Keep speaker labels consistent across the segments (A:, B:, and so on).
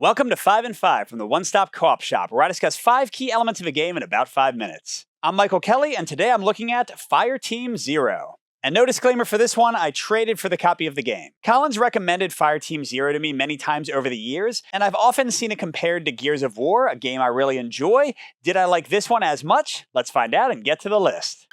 A: Welcome to 5 and 5 from the One Stop Co-op Shop, where I discuss 5 key elements of a game in about 5 minutes. I'm Michael Kelly, and today I'm looking at Fireteam 0. And no disclaimer for this one, I traded for the copy of the game. Colin's recommended Fireteam 0 to me many times over the years, and I've often seen it compared to Gears of War, a game I really enjoy. Did I like this one as much? Let's find out and get to the list.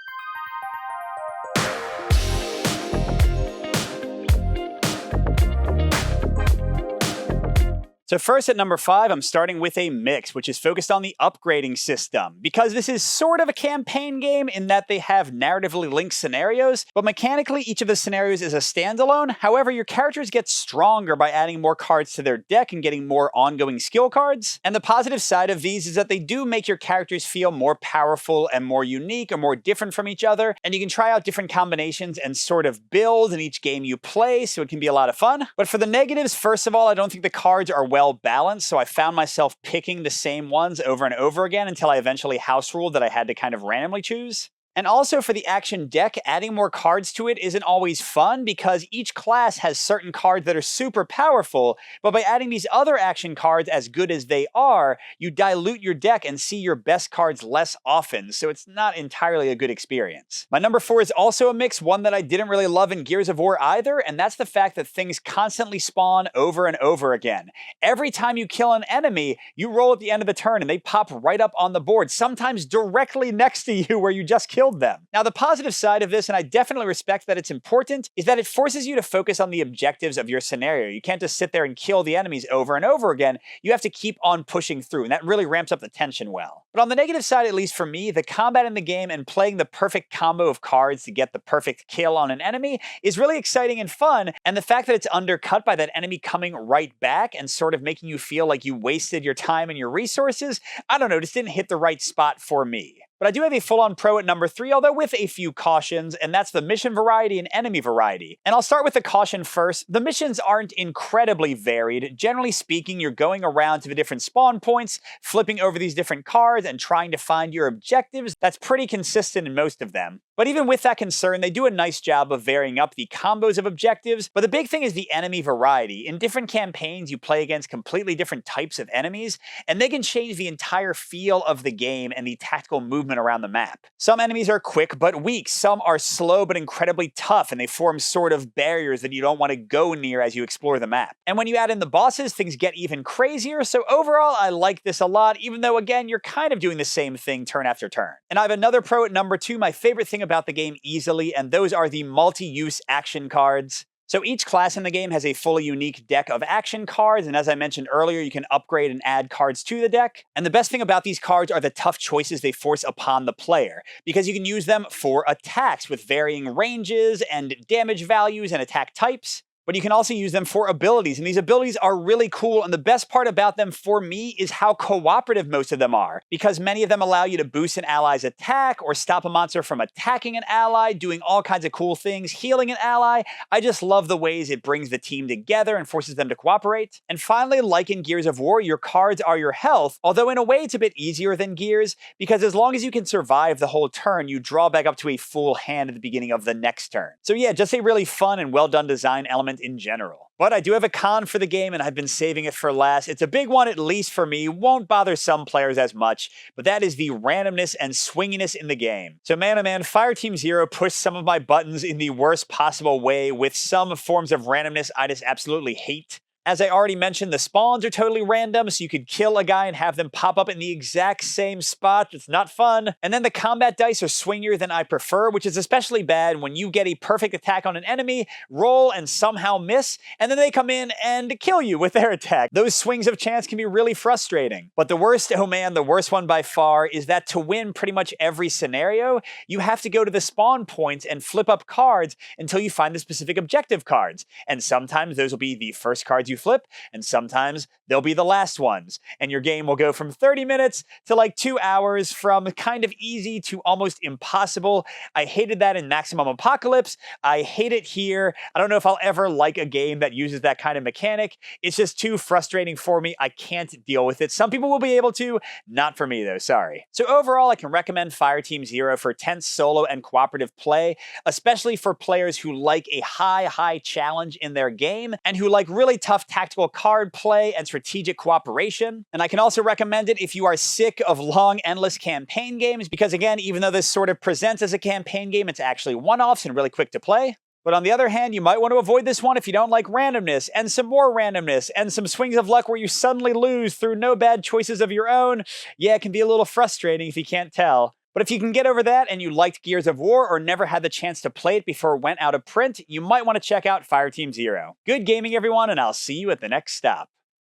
A: So first at number 5, I'm starting with a mix, which is focused on the upgrading system. Because this is sort of a campaign game in that they have narratively linked scenarios, but mechanically each of the scenarios is a standalone. However, your characters get stronger by adding more cards to their deck and getting more ongoing skill cards. And the positive side of these is that they do make your characters feel more powerful and more unique or more different from each other, and you can try out different combinations and sort of build in each game you play, so it can be a lot of fun. But for the negatives, first of all, I don't think the cards are well balanced, so I found myself picking the same ones over and over again until I eventually house ruled that I had to kind of randomly choose. And also for the action deck, adding more cards to it isn't always fun because each class has certain cards that are super powerful, but by adding these other action cards as good as they are, you dilute your deck and see your best cards less often, so it's not entirely a good experience. My number 4 is also a mix, one that I didn't really love in Gears of War either, and that's the fact that things constantly spawn over and over again. Every time you kill an enemy, you roll at the end of the turn and they pop right up on the board, sometimes directly next to you where you just killed them. Now, the positive side of this, and I definitely respect that it's important, is that it forces you to focus on the objectives of your scenario. You can't just sit there and kill the enemies over and over again. You have to keep on pushing through, and that really ramps up the tension well. But on the negative side, at least for me, the combat in the game and playing the perfect combo of cards to get the perfect kill on an enemy is really exciting and fun, and the fact that it's undercut by that enemy coming right back and sort of making you feel like you wasted your time and your resources, I don't know, just didn't hit the right spot for me. But I do have a full-on pro at number 3, although with a few cautions, and that's the mission variety and enemy variety. And I'll start with the caution first. The missions aren't incredibly varied. Generally speaking, you're going around to the different spawn points, flipping over these different cards, and trying to find your objectives. That's pretty consistent in most of them. But even with that concern, they do a nice job of varying up the combos of objectives. But the big thing is the enemy variety. In different campaigns, you play against completely different types of enemies, and they can change the entire feel of the game and the tactical movement around the map. Some enemies are quick but weak, some are slow but incredibly tough, and they form sort of barriers that you don't want to go near as you explore the map. And when you add in the bosses, things get even crazier, so overall I like this a lot, even though again, you're kind of doing the same thing turn after turn. And I have another pro at number 2, my favorite thing about the game easily, and those are the multi-use action cards. So each class in the game has a fully unique deck of action cards, and as I mentioned earlier, you can upgrade and add cards to the deck. And the best thing about these cards are the tough choices they force upon the player, because you can use them for attacks with varying ranges and damage values and attack types. But you can also use them for abilities, and these abilities are really cool, and the best part about them for me is how cooperative most of them are, because many of them allow you to boost an ally's attack, or stop a monster from attacking an ally, doing all kinds of cool things, healing an ally. I just love the ways it brings the team together and forces them to cooperate. And finally, like in Gears of War, your cards are your health, although in a way it's a bit easier than Gears, because as long as you can survive the whole turn, you draw back up to a full hand at the beginning of the next turn. So yeah, just a really fun and well done design element in general. But I do have a con for the game, and I've been saving it for last. It's a big one, at least for me, won't bother some players as much, but that is the randomness and swinginess in the game. So man, oh man, Fireteam 0 pushed some of my buttons in the worst possible way with some forms of randomness I just absolutely hate. As I already mentioned, the spawns are totally random, so you could kill a guy and have them pop up in the exact same spot. It's not fun. And then the combat dice are swingier than I prefer, which is especially bad when you get a perfect attack on an enemy, roll and somehow miss, and then they come in and kill you with their attack. Those swings of chance can be really frustrating. But the worst, oh man, the worst one by far is that to win pretty much every scenario, you have to go to the spawn points and flip up cards until you find the specific objective cards. And sometimes those will be the first cards you flip, and sometimes they'll be the last ones. And your game will go from 30 minutes to like 2 hours, from kind of easy to almost impossible. I hated that in Maximum Apocalypse. I hate it here. I don't know if I'll ever like a game that uses that kind of mechanic. It's just too frustrating for me. I can't deal with it. Some people will be able to, not for me though, sorry. So overall, I can recommend Fireteam 0 for tense solo and cooperative play, especially for players who like a high challenge in their game and who like really tough enough tactical card play and strategic cooperation. And I can also recommend it if you are sick of long, endless campaign games, because again, even though this sort of presents as a campaign game, it's actually one-offs and really quick to play. But on the other hand, you might want to avoid this one if you don't like randomness, and some more randomness, and some swings of luck where you suddenly lose through no bad choices of your own. Yeah, it can be a little frustrating if you can't tell. But if you can get over that and you liked Gears of War or never had the chance to play it before it went out of print, you might want to check out Fireteam Zero. Good gaming, everyone, and I'll see you at the next stop.